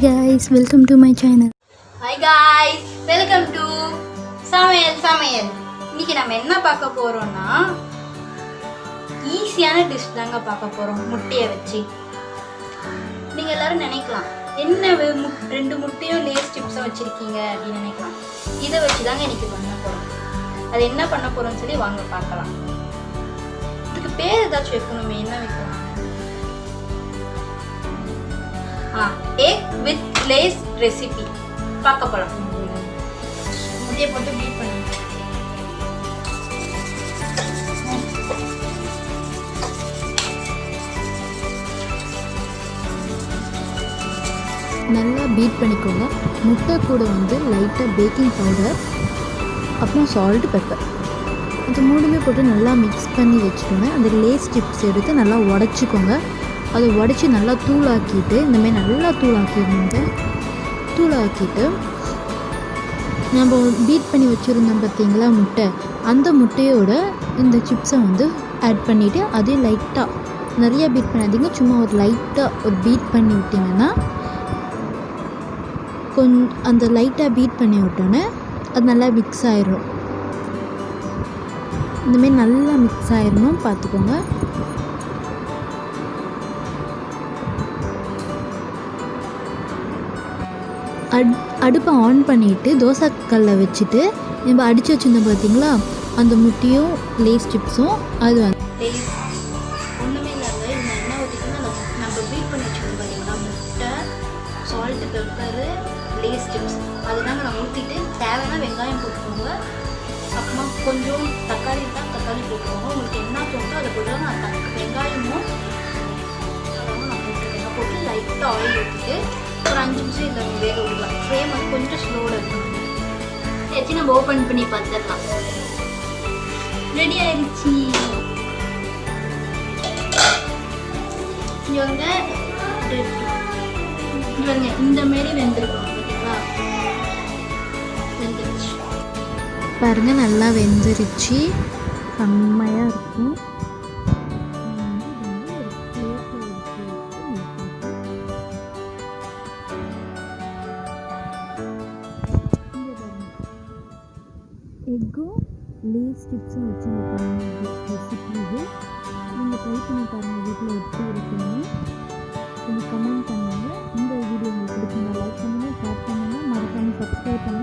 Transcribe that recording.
guys, welcome to my channel. Hi guys, welcome to Samayal. இன்னைக்கு நம்ம என்ன பார்க்க போறோம்னா ஈஸியான டிஷ் தாங்க பார்க்க போறோம் முட்டையை வச்சு. நீங்க எல்லாரும் நினைக்கலாம் என்ன ரெண்டு முட்டையும் லேஸ் சிப்ஸும் வச்சிருக்கீங்க அப்படின்னு நினைக்கலாம். இதை வச்சு தாங்க இன்னைக்கு பண்ண போறோம். அது என்ன பண்ண போறோம்னு சொல்லி வாங்க பார்க்கலாம். இதுக்கு பேர் ஏதாச்சும் வைக்கணுமே, என்ன வைக்கலாம்? எக் வித் லேஸ் ரெசிபி பார்க்க போலாம். முட்டையை போட்டு பீட் பண்ணி நல்லா பீட் பண்ணிக்கோங்க. முட்டை கூட லைட்டாக பேக்கிங் பவுடர், அப்புறம் சால்ட், பெப்பர், அது மூணுமே போட்டு நல்லா மிக்ஸ் பண்ணி வச்சுக்கோங்க. அந்த லேஸ் சிப்ஸ் எடுத்து நல்லா உடச்சிக்கோங்க. அதை உடச்சி நல்லா தூளாக்கிட்டு இந்தமாதிரி நல்லா தூளாக்கிட்டு நம்ம பீட் பண்ணி வச்சுருந்தோம் பார்த்தீங்களா முட்டை, அந்த முட்டையோட இந்த சிப்ஸை ஆட் பண்ணிவிட்டு அதையும் லைட்டாக, நிறையா பீட் பண்ணாதீங்க, சும்மா ஒரு லைட்டாக ஒரு பீட் பண்ணி விட்டிங்கன்னா அந்த லைட்டாக பீட் பண்ணி விட்டோன்னே அது நல்லா மிக்ஸ் ஆயிடும். இந்தமாரி நல்லா மிக்ஸ் ஆயிடணும் பார்த்துக்கோங்க. அடுப்பை ஆன் பண்ணிவிட்டு தோசைக்கல்லை வச்சுட்டு நம்ம அடித்து வச்சுருந்தோம் பார்த்தீங்களா அந்த முட்டையும் லேஸ் சிப்ஸும், அது ஒன்றுமே இல்லாத இந்த எண்ணெய் ஊற்றிக்கணும். நம்ம பீட் பண்ணி வச்சுருக்கோம் பார்த்தீங்களா முட்டை, சால்ட்டு, பெப்பரு, லேஸ் சிப்ஸ், அதுதாங்க நம்ம ஊற்றிட்டு தேவைன்னா வெங்காயம் போட்டுக்கோங்க. அப்புறமா கொஞ்சம் தக்காளி போட்டுக்கோங்க. உங்களுக்கு என்ன தோணுதோ அதை போட்டு நான் வெங்காயமும் அதெல்லாம் நான் போட்டுருக்கேன். போட்டு லைட்டாக ஆயில் ஊற்றிட்டு ஒரு 5 நிமிஷம் இதை வேக விடலாம். ஃப்ளேம் கொஞ்சம் ஸ்லோவில் இருக்கும். வச்சு நம்ம ஓப்பன் பண்ணி பார்த்துடலாம். ரெடி ஆயிடுச்சு. இங்கே இந்த மாரி வெந்திருக்கும் பார்த்தீங்களா, வெந்துருச்சு பாருங்கள், நல்லா வெந்துருச்சு, செம்மையாக இருக்கும். எக்கும் லேஸ் சிப்ஸும் வச்சு ரெசிபி இது. நீங்கள் ட்ரை பண்ணி பாருங்கள், வீட்டில் எப்படி இருக்குன்னு கொஞ்சம் கமெண்ட் பண்ணுங்கள். இந்த வீடியோ உங்களுக்கு பிடிச்சிருந்தா லைக் பண்ணுங்கள், ஷேர் பண்ணுங்கள், மறக்காமல் சப்ஸ்கிரைப் பண்ணுங்கள்.